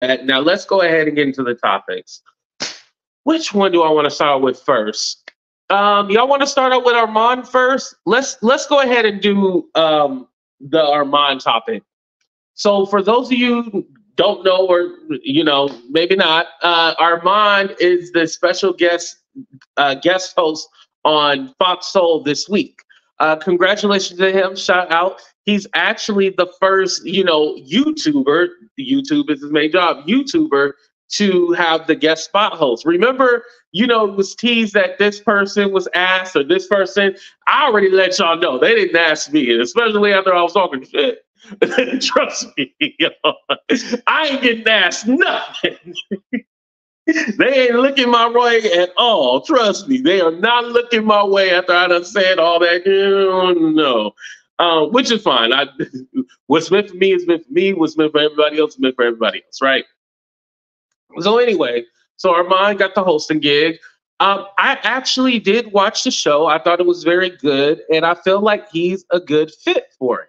Now let's go ahead and get into the topics. Which one do I want to start with first? Y'all want to start out with Armon first? Let's go ahead and do the Armon topic. So for those of you who don't know, or maybe not, Armon is the special guest host on Fox Soul this week. Congratulations to him. Shout out. He's actually the first, YouTuber. YouTube is his main job. YouTuber to have the guest spot host. Remember, it was teased that this person was asked or this person. I already let y'all know they didn't ask me, especially after I was talking shit. Trust me, I ain't getting asked nothing. They ain't looking my way at all. Trust me, they are not looking my way after I done said all that. No. Which is fine. What's meant for me is meant for me. What's meant for everybody else is meant for everybody else, right? So anyway, so Armon got the hosting gig. I actually did watch the show. I thought it was very good, and I feel like he's a good fit for it.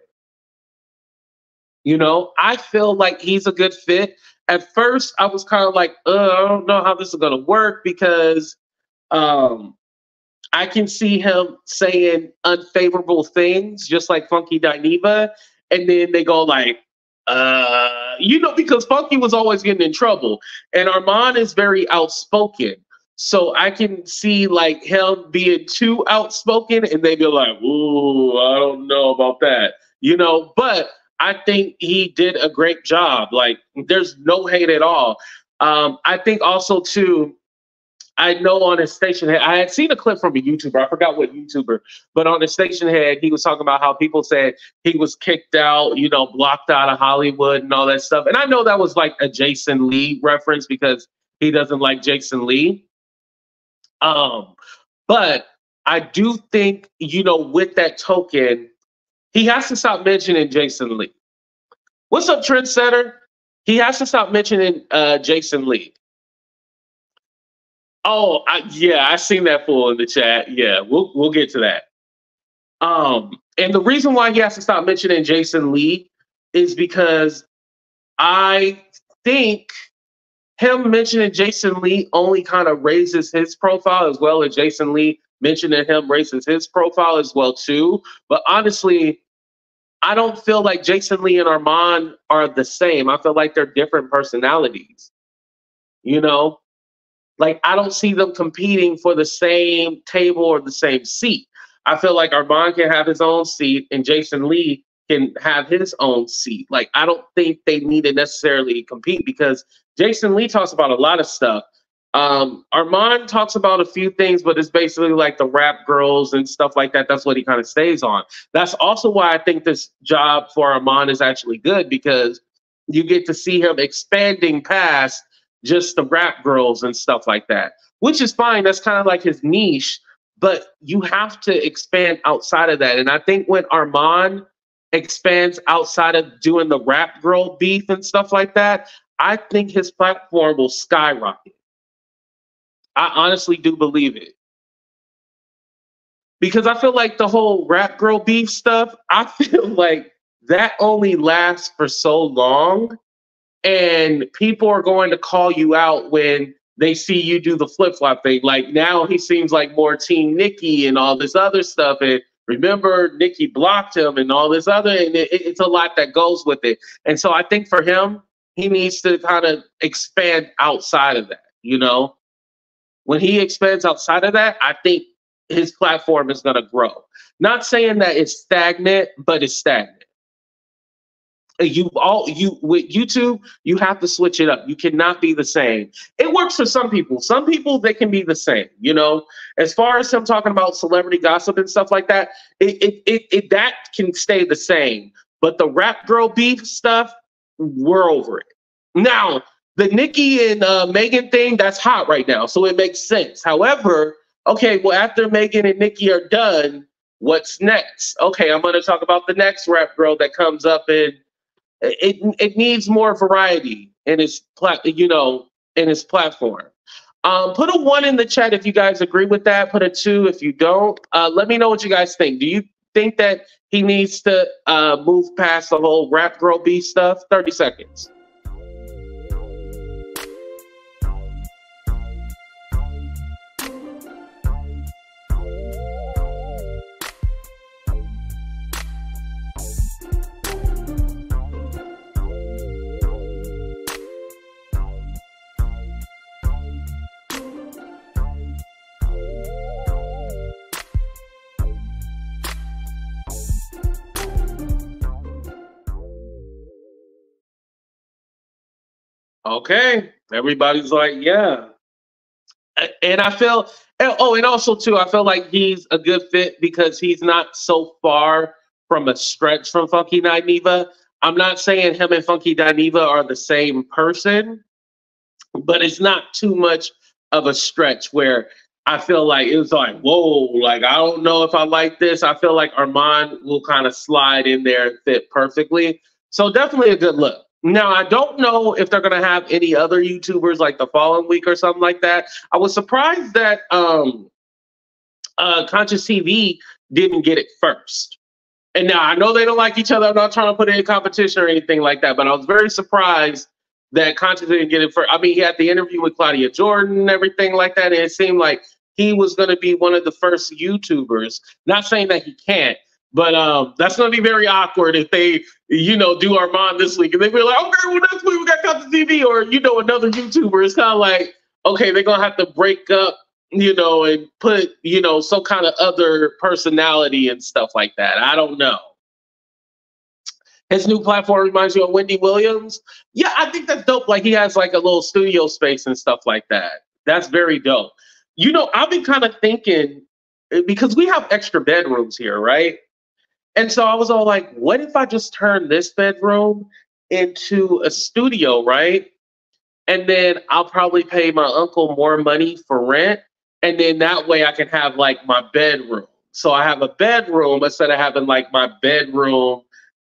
I feel like he's a good fit. At first, I was kind of like, I don't know how this is going to work because I can see him saying unfavorable things, just like Funky Dineva, and then they go like, because Funky was always getting in trouble, and Armon is very outspoken. So I can see like him being too outspoken, and they be like, "Ooh, I don't know about that," But I think he did a great job. Like, there's no hate at all. I think also too, I know on his station head, I had seen a clip from a YouTuber. I forgot what YouTuber, but on his station head, he was talking about how people said he was kicked out, blocked out of Hollywood and all that stuff. And I know that was like a Jason Lee reference because he doesn't like Jason Lee. But I do think, with that token, he has to stop mentioning Jason Lee. What's up, Trendsetter? He has to stop mentioning Jason Lee. Oh, I seen that fool in the chat. Yeah, we'll get to that. And the reason why he has to stop mentioning Jason Lee is because I think him mentioning Jason Lee only kind of raises his profile, as well as Jason Lee mentioning him raises his profile as well too. But honestly, I don't feel like Jason Lee and Armon are the same. I feel like they're different personalities. Like, I don't see them competing for the same table or the same seat. I feel like Armon can have his own seat and Jason Lee can have his own seat. Like, I don't think they need to necessarily compete because Jason Lee talks about a lot of stuff. Armon talks about a few things, but it's basically like the rap girls and stuff like that. That's what he kind of stays on. That's also why I think this job for Armon is actually good, because you get to see him expanding past just the rap girls and stuff like that, which is fine. That's kind of like his niche, but you have to expand outside of that. And I think when Armon expands outside of doing the rap girl beef and stuff like that, I think his platform will skyrocket. I honestly do believe it. Because I feel like the whole rap girl beef stuff, I feel like that only lasts for so long. And people are going to call you out when they see you do the flip-flop thing. Like, now he seems like more Team Nicki and all this other stuff. And remember, Nicki blocked him and all this other, and it's a lot that goes with it. And so I think for him, he needs to kind of expand outside of that, When he expands outside of that, I think his platform is going to grow. Not saying that it's stagnant, but it's stagnant. With YouTube, you have to switch it up. You cannot be the same. It works for some people. Some people, they can be the same. As far as him talking about celebrity gossip and stuff like that, it that can stay the same. But the rap girl beef stuff, we're over it. Now, the Nicki and Megan thing, that's hot right now, so it makes sense. However, okay, well, after Megan and Nicki are done, what's next? Okay, I'm going to talk about the next rap girl that comes up, and it needs more variety in his in his platform. Put a 1 in the chat if you guys agree with that. Put a 2 if you don't. Let me know what you guys think. Do you think that he needs to move past the whole rap girl beef stuff? 30 seconds. Okay. Everybody's like, yeah. And I feel, oh, and also too, I feel like he's a good fit because he's not so far from a stretch from Funky Dineva. I'm not saying him and Funky Dineva are the same person, but it's not too much of a stretch where I feel like it was like, whoa, like I don't know if I like this. I feel like Armon will kind of slide in there and fit perfectly. So definitely a good look. Now I don't know if they're gonna have any other YouTubers like the following week or something like that. I was surprised that Conscious TV didn't get it first. And now I know they don't like each other. I'm not trying to put it in competition or anything like that, but I was very surprised that Conscious didn't get it first. I mean, he had the interview with Claudia Jordan and everything like that, and it seemed like he was going to be one of the first YouTubers. Not saying that he can't, but that's going to be very awkward if they, do Armand this week and they be like, okay, well next week we got Conscious TV, or another YouTuber. It's kind of like, okay, they're gonna have to break up and put, some kind of other personality and stuff like that. I don't know. His new platform reminds you of Wendy Williams. Yeah, I think that's dope. Like he has like a little studio space and stuff like that. That's very dope. I've been kind of thinking because we have extra bedrooms here, right? And so I was all like, what if I just turn this bedroom into a studio, right? And then I'll probably pay my uncle more money for rent. And then that way I can have like my bedroom. So I have a bedroom instead of having like my bedroom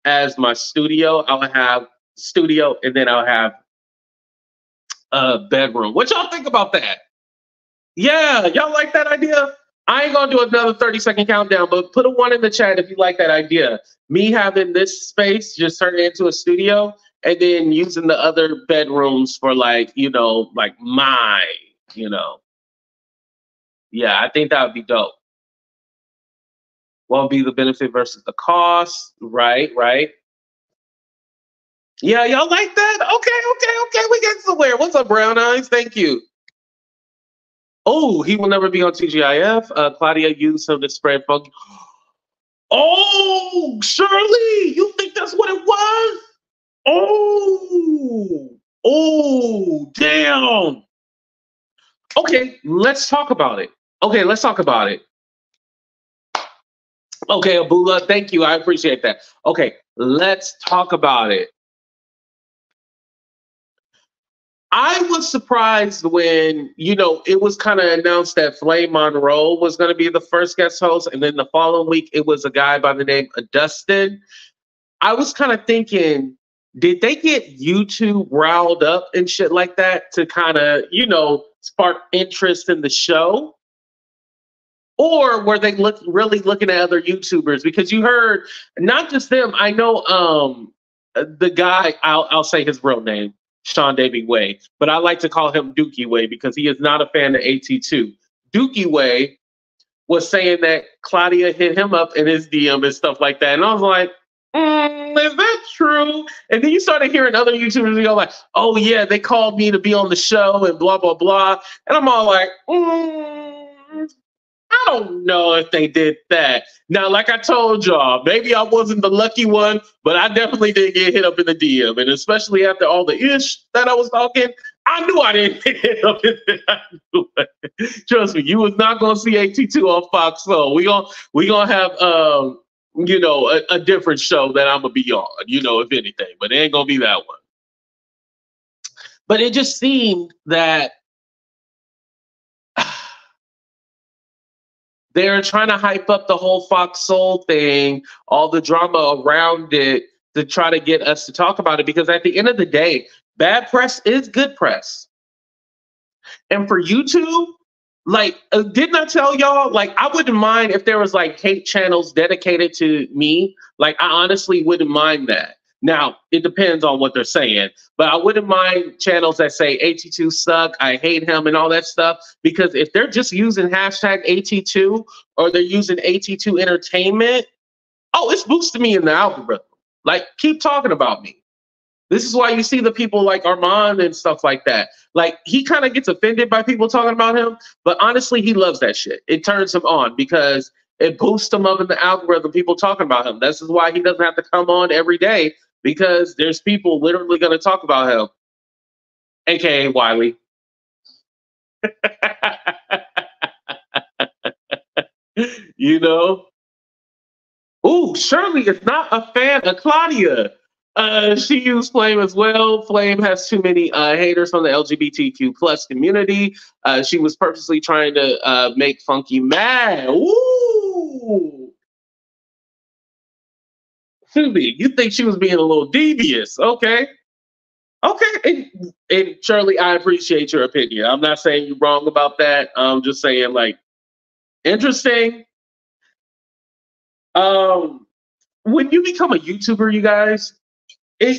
as my studio. I'll have studio and then I'll have a bedroom. What y'all think about that? Yeah, y'all like that idea? I ain't gonna do another 30-second countdown, but put a 1 in the chat if you like that idea. Me having this space just turn it into a studio and then using the other bedrooms for like, like my, Yeah, I think that would be dope. What would be the benefit versus the cost? Right, right. Yeah, y'all like that? Okay. We get somewhere. What's up, Brown Eyes? Thank you. Oh, he will never be on TGIF. Claudia used him to spread funk. Oh, Shirley, you think that's what it was? Oh, damn. Okay, let's talk about it. Okay, Abula, thank you. I appreciate that. Okay, let's talk about it. I was surprised when, it was kind of announced that Flame Monroe was going to be the first guest host. And then the following week, it was a guy by the name of Dustin. I was kind of thinking, did they get YouTube riled up and shit like that to kind of, spark interest in the show? Or were they really looking at other YouTubers? Because you heard not just them. I know the guy, I'll say his real name, Sean Davy Way, but I like to call him Dookie Way because he is not a fan of AT2. Dookie Way was saying that Claudia hit him up in his DM and stuff like that. And I was like, is that true? And then you started hearing other YouTubers go like, oh yeah, they called me to be on the show and blah, blah, blah. And I'm all like, I don't know if they did that. Now, like I told y'all, maybe I wasn't the lucky one, but I definitely did get hit up in the DM. And especially after all the ish that I was talking, I knew I didn't get hit up in the Trust me, you was not gonna see AT2 on Fox Soul. We gonna have a different show that I'm gonna be on, if anything, but it ain't gonna be that one. But it just seemed that they're trying to hype up the whole Fox Soul thing, all the drama around it to try to get us to talk about it. Because at the end of the day, bad press is good press. And for YouTube, like, didn't I tell y'all, like, I wouldn't mind if there was like hate channels dedicated to me. Like, I honestly wouldn't mind that. Now, it depends on what they're saying, but I wouldn't mind channels that say AT2 suck, I hate him, and all that stuff. Because if they're just using hashtag AT2 or they're using AT2 entertainment, oh, it's boosting me in the algorithm. Like, keep talking about me. This is why you see the people like Armand and stuff like that. Like, he kind of gets offended by people talking about him, but honestly, he loves that shit. It turns him on because it boosts him up in the algorithm, people talking about him. This is why he doesn't have to come on every day, because there's people literally going to talk about him. aka Wiley. You know? Ooh, Shirley is not a fan of Claudia. She used Flame as well. Flame has too many haters from the LGBTQ plus community. She was purposely trying to make Funky mad. Ooh, Susie, you think she was being a little devious? Okay, okay. And Shirley, I appreciate your opinion. I'm not saying you're wrong about that. I'm just saying, like, interesting. Um, when you become a YouTuber, you guys,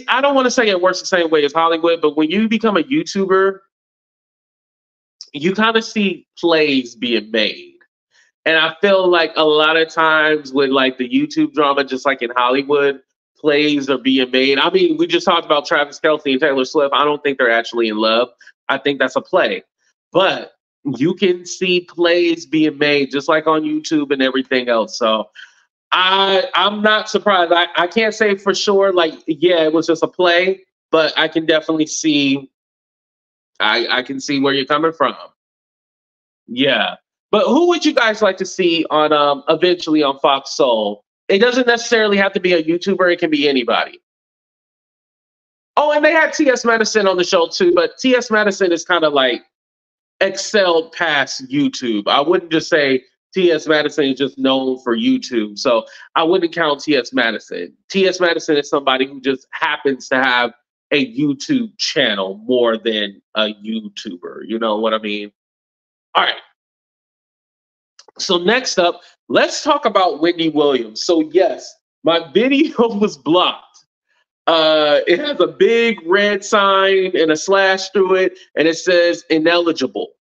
I don't want to say it works the same way as Hollywood, but when you become a YouTuber, you kind of see plays being made. And I feel like a lot of times with like the YouTube drama, just like in Hollywood, plays are being made. I mean, we just talked about Travis Kelce and Taylor Swift. I don't think they're actually in love. I think that's a play. But you can see plays being made just like on YouTube and everything else. So I'm not surprised. I can't say for sure, like, yeah, it was just a play, but I can definitely see I can see where you're coming from. Yeah. But who would you guys like to see on eventually on Fox Soul? It doesn't necessarily have to be a YouTuber, it can be anybody. Oh, and they had T.S. Madison on the show too, but T.S. Madison is kind of like excelled past YouTube. I wouldn't just say T.S. Madison is just known for YouTube. So I wouldn't count T.S. Madison. T.S. Madison is somebody who just happens to have a YouTube channel more than a YouTuber. You know what I mean? All right. So next up, let's talk about Wendy Williams. So yes, my video was blocked. It has a big red sign and a slash through it, and it says ineligible.